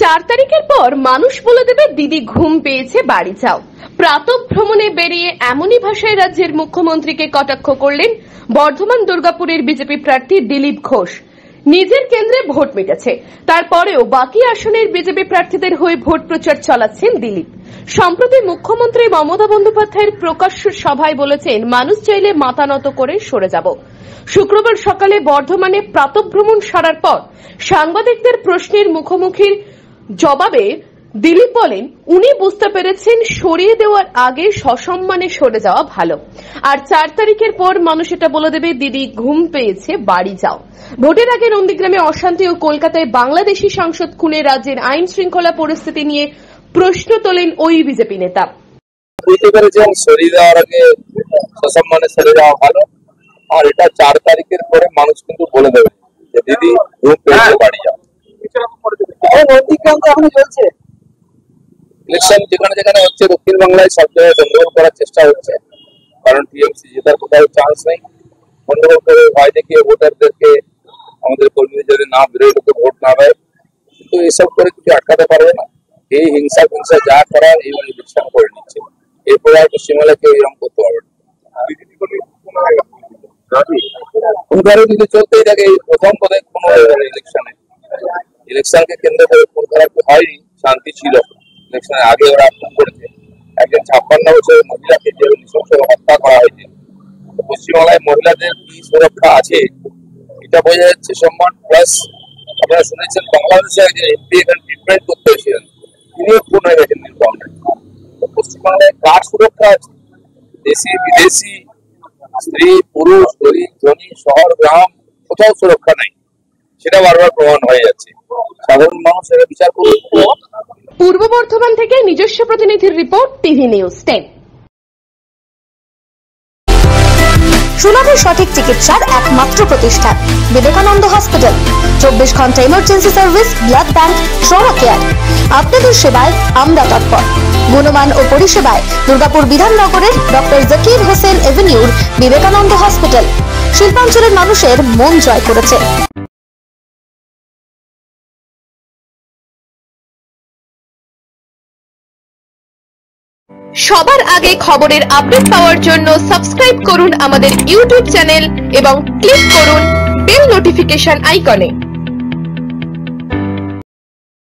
4 তারিখের পর মানুষ বলে দেবে দিদি ঘুম পেয়েছে বাড়ি যাও। প্রাতঃ ভ্রমণে বেরিয়ে এমনই ভাষায় রাজ্যের মুখ্যমন্ত্রীকে কটাক্ষ করলেন বর্ধমান দুর্গাপুরের বিজেপি প্রার্থী দিলীপ ঘোষ। নিজের কেন্দ্রে ভোট মিটেছে, তারপরেও বাকি আসনের বিজেপি প্রার্থীদের হয়ে ভোট প্রচার চালাচ্ছেন দিলীপ। সম্প্রতি মুখ্যমন্ত্রী মমতা বন্দ্যোপাধ্যায়ের প্রকাশ্য সভায় বলেছেন, মানুষ চাইলে মাথা নত করে সরে যাব। শুক্রবার সকালে বর্ধমানে প্রাতঃভ্রমণ সারার পর সাংবাদিকদের প্রশ্নের মুখোমুখির জবাবে দিলীপ বলেন, উনি বুঝতে পেরেছেন সরিয়ে দেওয়ার আগে সসম্মানে সরে যাওয়া ভালো। আর 4 তারিখের পর মানুষ এটা বলে দেবে দিদি ঘুম পেয়েছে বাড়ি যাও। ভোটের আগে নন্দীগ্রামে অশান্তি ও কলকাতায় বাংলাদেশি সাংসদ খুনে রাজ্যের আইন শৃঙ্খলা পরিস্থিতি নিয়ে প্রশ্ন তোলেন ওই বিজেপি নেতা। বুঝতে পেরেছেন সরিয়ে দেওয়ার আগে সসম্মানে সরে যাওয়া ভালো। আর এটা 4 তারিখের পরে মানুষ কিন্তু বলে দেবে যে দিদি ঘুম পেয়েছে বাড়ি যাও। ইলেকশন যেখানে যেখানে হচ্ছে দক্ষিণ বাংলায় সব জায়গায় গন্ডগোল করার চেষ্টা হচ্ছে, কারণ টিএমসি জেতার কোথাও চান্স নেই। গন্ডগোল করে ভয় দেখিয়ে ভোটারদেরকে, আমাদের কর্মীদের যদি না বেরোয় লোকে ভোট না দেয়, কিন্তু এসব করে কিছু আটকাতে পারবে না। এই হিংসা যা করার এই ইলেকশন করে নিচ্ছে, এরপরে আর পশ্চিমবাংলায় কেউ এরকম করতে পারবে না। যদি চলতেই থাকে, প্রথম পদে কোন ইলেকশনকে কেন্দ্র করে কোন খারাপ হয়নি, শান্তি ছিল। ইলেকশনের আগে ওরা আক্রমণ করেছে, একজন 56 বছরের মহিলাকে যে নৃশংসভাবে হত্যা করা হয়েছে। পশ্চিমবাংলায় মহিলাদের কি সুরক্ষা আছে এটা বোঝা যাচ্ছে। সম্মান প্লাস আপনারা শুনেছেন বাংলাদেশে একজন এমপি এখানে ট্রিটমেন্ট করতে এসেছিলেন, তিনিও খুন হয়ে গেছেন নির্মমভাবে। পশ্চিমবাংলায় কার সুরক্ষা আছে? দেশি বিদেশি, স্ত্রী পুরুষ, গরিব ধনী, শহর গ্রাম, কোথাও সুরক্ষা নাই। সেটা বারবার প্রমাণ হয়ে যাচ্ছে। সাধারণ মানুষ এর বিচার করবে। পূর্ব বর্ধমান থেকে নিজস্ব প্রতিনিধির রিপোর্ট, টিভি নিউজ 10। সুলভে সঠিক চিকিৎসার একমাত্র প্রতিষ্ঠান বিবেকানন্দ হসপিটাল। 24 ঘন্টা emergency service, blood bank, trauma care. আপনাদের সেবায় আমরা তৎপর। গুণমান ও পরিষেবায় দুর্গাপুর বিধাননগরের ডক্টর জাকির হোসেন এভিনিউর বিবেকানন্দ হসপিটাল শিল্পাঞ্চলের মানুষের মন জয় করেছে। সবার আগে খবরের আপডেট পাওয়ার জন্য সাবস্ক্রাইব করুন আমাদের ইউটিউব চ্যানেল এবং ক্লিক করুন বেল নোটিফিকেশন আইকনে।